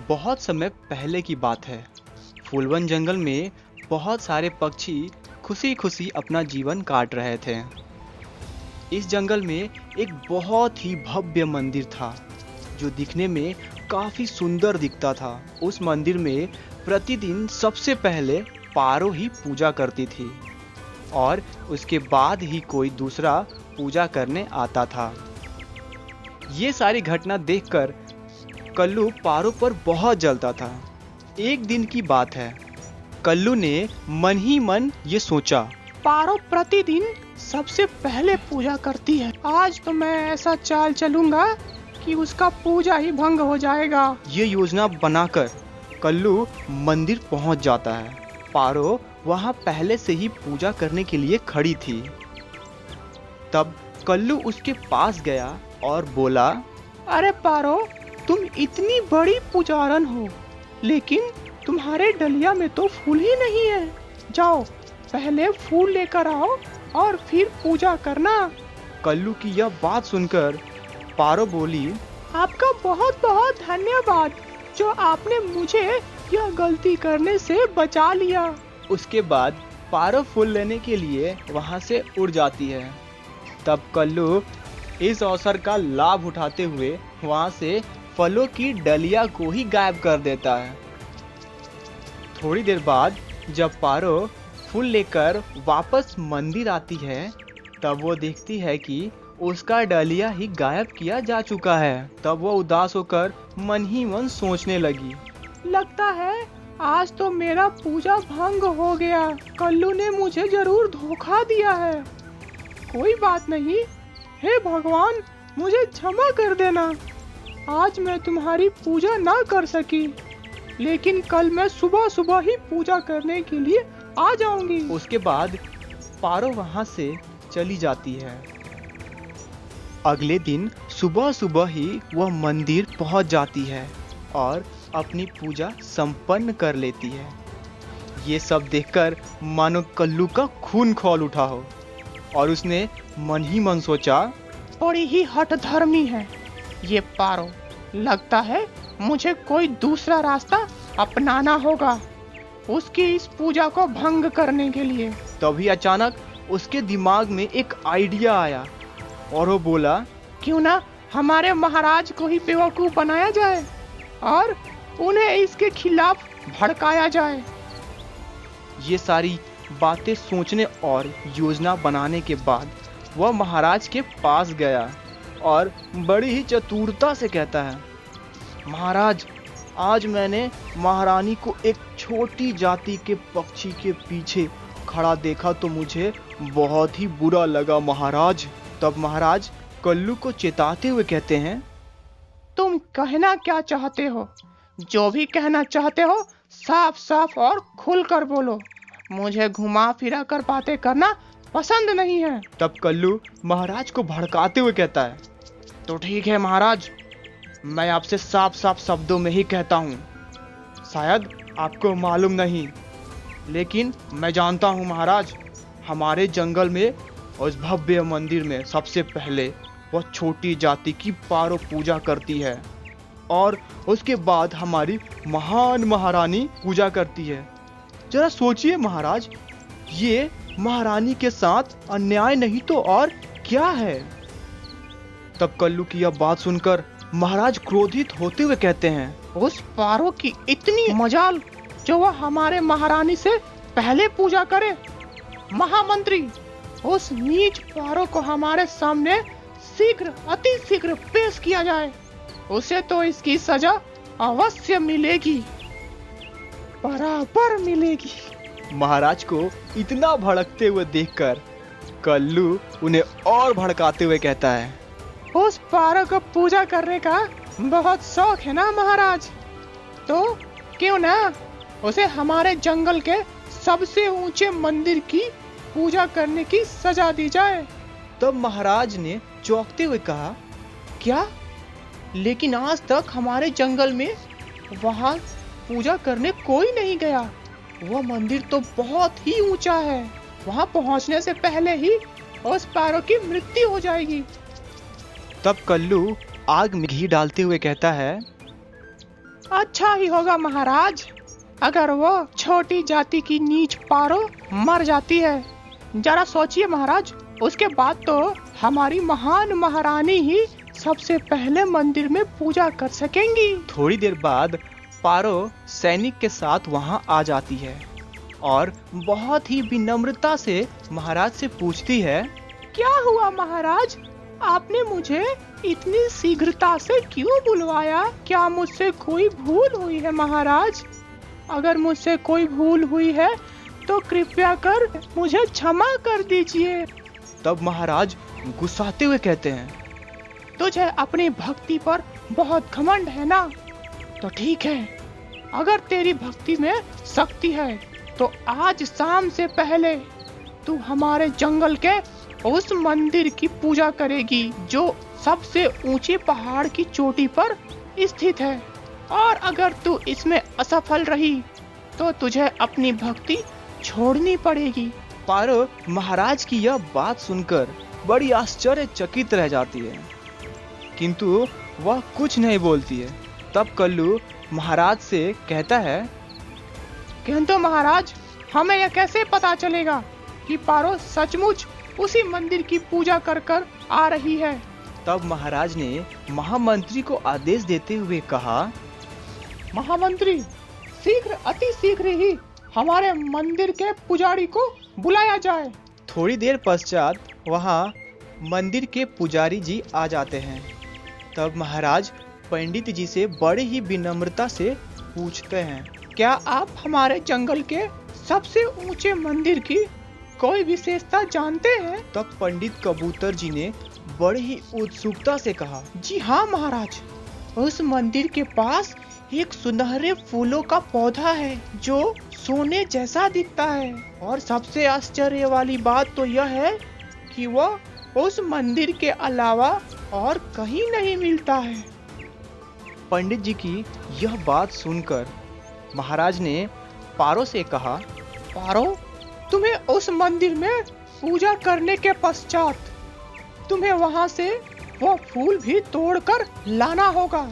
बहुत समय पहले की बात है। फूलवन जंगल में बहुत सारे पक्षी खुशी खुशी अपना जीवन काट रहे थे। इस जंगल में एक बहुत ही भव्य मंदिर था जो दिखने में काफी सुंदर दिखता था। उस मंदिर में प्रतिदिन सबसे पहले पारो ही पूजा करती थी और उसके बाद ही कोई दूसरा पूजा करने आता था। ये सारी घटना देखकर कल्लू पारो पर बहुत जलता था। एक दिन की बात है, कल्लू ने मन ही मन ये सोचा, पारो प्रतिदिन सबसे पहले पूजा करती है। आज तो मैं ऐसा चाल चलूंगा कि उसका पूजा ही भंग हो जाएगा। ये योजना बनाकर कल्लू मंदिर पहुंच जाता है। पारो वहां पहले से ही पूजा करने के लिए खड़ी थी। तब कल्लू उसके पास गया और बोला, अरे पारो, तुम इतनी बड़ी पुजारन हो, लेकिन तुम्हारे डलिया में तो फूल ही नहीं है। जाओ पहले फूल लेकर आओ और फिर पूजा करना। कल्लू की यह बात सुनकर पारो बोली, आपका बहुत बहुत धन्यवाद जो आपने मुझे यह गलती करने से बचा लिया। उसके बाद पारो फूल लेने के लिए वहां से उड़ जाती है। तब कल्लू इस अवसर का लाभ उठाते हुए वहां से फलों की डलिया को ही गायब कर देता है। थोड़ी देर बाद जब पारो फूल लेकर वापस मंदिर आती है, तब वो देखती है कि उसका डलिया ही गायब किया जा चुका है। तब वो उदास होकर मन ही मन सोचने लगी, लगता है आज तो मेरा पूजा भंग हो गया। कल्लू ने मुझे जरूर धोखा दिया है। कोई बात नहीं, हे भगवान, मुझे क्षमा कर देना। आज मैं तुम्हारी पूजा ना कर सकी, लेकिन कल मैं सुबह सुबह ही पूजा करने के लिए आ जाऊंगी। उसके बाद पारो वहां से चली जाती है। अगले दिन सुबह सुबह ही वह मंदिर पहुंच जाती है और अपनी पूजा संपन्न कर लेती है। ये सब देखकर मानो कल्लू का खून खौल उठा हो और उसने मन ही मन सोचा, बड़ी ही हठधर्मी है ये पारो। लगता है मुझे कोई दूसरा रास्ता अपनाना होगा उसकी इस पूजा को भंग करने के लिए। तभी अचानक उसके दिमाग में एक आइडिया आया और वो बोला, क्यों ना हमारे महाराज को ही बेवकूफ बनाया जाए और उन्हें इसके खिलाफ भड़काया जाए। ये सारी बातें सोचने और योजना बनाने के बाद वह महाराज के पास गया और बड़ी ही चतुरता से कहता है, महाराज, आज मैंने महारानी को एक छोटी जाति के पक्षी के पीछे खड़ा देखा तो मुझे बहुत ही बुरा लगा महाराज। तब महाराज कल्लू को चेताते हुए कहते हैं, तुम कहना क्या चाहते हो? जो भी कहना चाहते हो साफ साफ और खुलकर बोलो। मुझे घुमा फिरा कर बातें करना पसंद नहीं है। तब कल्लू महाराज को भड़काते हुए कहता है, तो ठीक है महाराज, मैं आपसे साफ साफ शब्दों में ही कहता हूँ। शायद आपको मालूम नहीं, लेकिन मैं जानता हूँ महाराज, हमारे जंगल में उस भव्य मंदिर में सबसे पहले वह छोटी जाति की पारो पूजा करती है और उसके बाद हमारी महान महारानी पूजा करती है। जरा सोचिए महाराज, ये महारानी के साथ अन्याय नहीं तो और क्या है? तब कल्लू की यह बात सुनकर महाराज क्रोधित होते हुए कहते हैं, उस पारो की इतनी मजाल जो वह हमारे महारानी से पहले पूजा करे। महामंत्री, उस नीच पारो को हमारे सामने शीघ्र अति शीघ्र पेश किया जाए। उसे तो इसकी सजा अवश्य मिलेगी, बराबर मिलेगी। महाराज को इतना भड़कते हुए देखकर कल्लू उन्हें और भड़काते हुए कहता है, उस पारो को पूजा करने का बहुत शौक है ना महाराज, तो क्यों ना उसे हमारे जंगल के सबसे ऊंचे मंदिर की पूजा करने की सजा दी जाए। तब महाराज ने चौंकते हुए कहा, क्या? लेकिन आज तक हमारे जंगल में वहां पूजा करने कोई नहीं गया। वह मंदिर तो बहुत ही ऊंचा है, वहां पहुंचने से पहले ही उस पारो की मृत्यु हो जाएगी। तब कल्लू आग में घी डालते हुए कहता है, अच्छा ही होगा महाराज, अगर वो छोटी जाति की नीच पारो मर जाती है। जरा सोचिए महाराज, उसके बाद तो हमारी महान महारानी ही सबसे पहले मंदिर में पूजा कर सकेंगी। थोड़ी देर बाद पारो सैनिक के साथ वहां आ जाती है और बहुत ही विनम्रता से महाराज से पूछती है, क्या हुआ महाराज, आपने मुझे इतनी शीघ्रता से क्यों बुलवाया? क्या मुझसे कोई भूल हुई है महाराज? अगर मुझसे कोई भूल हुई है तो कृपया कर मुझे क्षमा कर दीजिए। तब महाराज गुस्साते हुए कहते हैं, तुझे अपनी भक्ति पर बहुत घमंड है ना? तो ठीक है, अगर तेरी भक्ति में शक्ति है तो आज शाम से पहले तू हमारे जंगल के उस मंदिर की पूजा करेगी जो सबसे ऊंचे पहाड़ की चोटी पर स्थित है, और अगर तू इसमें असफल रही तो तुझे अपनी भक्ति छोड़नी पड़ेगी। पारो महाराज की यह बात सुनकर बड़ी आश्चर्यचकित रह जाती है, किंतु वह कुछ नहीं बोलती है। तब कल्लू महाराज से कहता है, किंतु महाराज, हमें यह कैसे पता चलेगा कि पारो सचमुच उसी मंदिर की पूजा कर कर आ रही है? तब महाराज ने महामंत्री को आदेश देते हुए कहा, महामंत्री, शीघ्र अति शीघ्र ही हमारे मंदिर के पुजारी को बुलाया जाए। थोड़ी देर पश्चात वहां मंदिर के पुजारी जी आ जाते हैं। तब महाराज पंडित जी से बड़े ही विनम्रता से पूछते हैं, क्या आप हमारे जंगल के सबसे ऊंचे मंदिर की कोई विशेषता जानते हैं? तब पंडित कबूतर जी ने बड़े ही उत्सुकता से कहा, जी हाँ महाराज, उस मंदिर के पास एक सुनहरे फूलों का पौधा है जो सोने जैसा दिखता है, और सबसे आश्चर्य वाली बात तो यह है कि वह उस मंदिर के अलावा और कहीं नहीं मिलता है। पंडित जी की यह बात सुनकर महाराज ने पारो से कहा, पारो, तुम्हें उस मंदिर में पूजा करने के पश्चात तुम्हें वहां से वो फूल भी तोड़कर लाना होगा,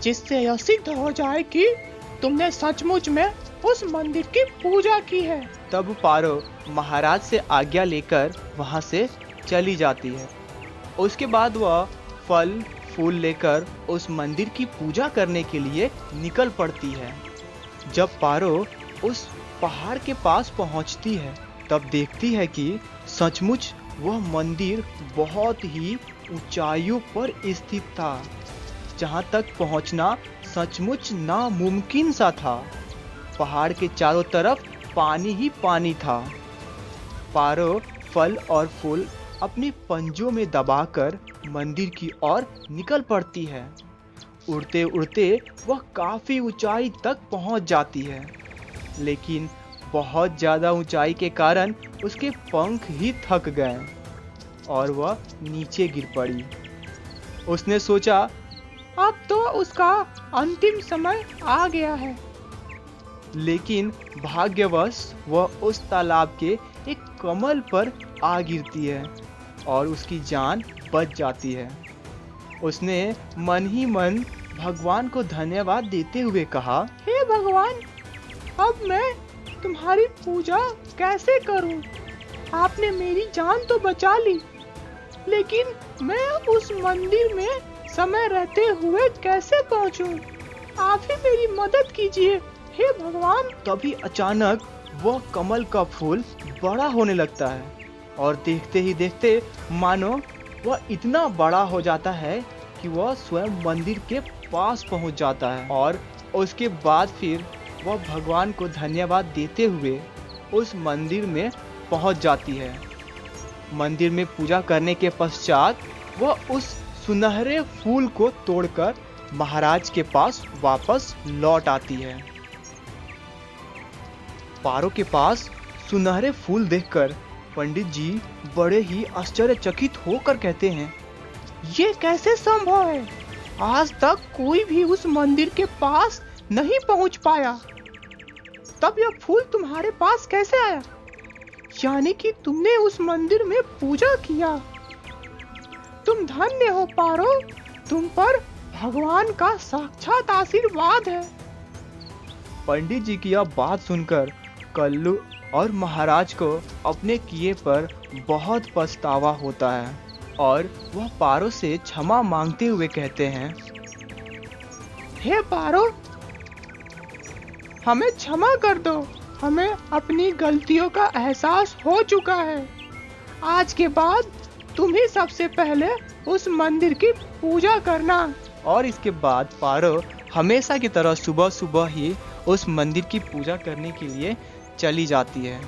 जिससे यह सिद्ध हो जाए कि तुमने सचमुच में उस मंदिर की पूजा की है। तब पारो महाराज से आज्ञा लेकर वहां से चली जाती है। उसके बाद वह फल फूल लेकर उस मंदिर की पूजा करने के लिए निकल पड़ती है। जब पारो उस पहाड़ के पास पहुंचती है तब देखती है कि सचमुच वह मंदिर बहुत ही ऊंचाइयों पर स्थित था, जहां तक पहुंचना सचमुच नामुमकिन सा था। पहाड़ के चारों तरफ पानी ही पानी था। पारो फल और फूल अपने पंजों में दबाकर मंदिर की ओर निकल पड़ती है। उड़ते उड़ते वह काफी ऊंचाई तक पहुंच जाती है, लेकिन बहुत ज्यादा ऊंचाई के कारण उसके पंख ही थक गए और वह नीचे गिर पड़ी। उसने सोचा, अब तो उसका अंतिम समय आ गया है। लेकिन भाग्यवश वह उस तालाब के एक कमल पर आ गिरती है और उसकी जान बच जाती है। उसने मन ही मन भगवान को धन्यवाद देते हुए कहा, हे भगवान, अब मैं तुम्हारी पूजा कैसे करूं? आपने मेरी जान तो बचा ली, लेकिन मैं उस मंदिर में समय रहते हुए कैसे पहुंचूं? आप ही मेरी मदद कीजिए, हे भगवान। तभी अचानक वह कमल का फूल बड़ा होने लगता है और देखते ही देखते मानो वह इतना बड़ा हो जाता है कि वह स्वयं मंदिर के पास पहुंच जाता है। और उसके बाद फिर वह भगवान को धन्यवाद देते हुए उस मंदिर में पहुंच जाती है। मंदिर में पूजा करने के पश्चात वह उस सुनहरे फूल को तोड़कर महाराज के पास वापस लौट आती है। पारो के पास सुनहरे फूल देखकर पंडित जी बड़े ही आश्चर्यचकित होकर कहते हैं, ये कैसे संभव है? आज तक कोई भी उस मंदिर के पास नहीं पहुंच पाया, तब यह फूल तुम्हारे पास कैसे आया? यानी कि तुमने उस मंदिर में पूजा किया। तुम धन्य हो पारो, तुम पर भगवान का साक्षात आशीर्वाद है। पंडित जी की यह बात सुनकर कल्लू और महाराज को अपने किए पर बहुत पछतावा होता है और वह पारो से क्षमा मांगते हुए कहते हैं, हे पारो, हमें क्षमा कर दो। हमें अपनी गलतियों का एहसास हो चुका है। आज के बाद तुम ही सबसे पहले उस मंदिर की पूजा करना। और इसके बाद पारो हमेशा की तरह सुबह सुबह ही उस मंदिर की पूजा करने के लिए चली जाती है।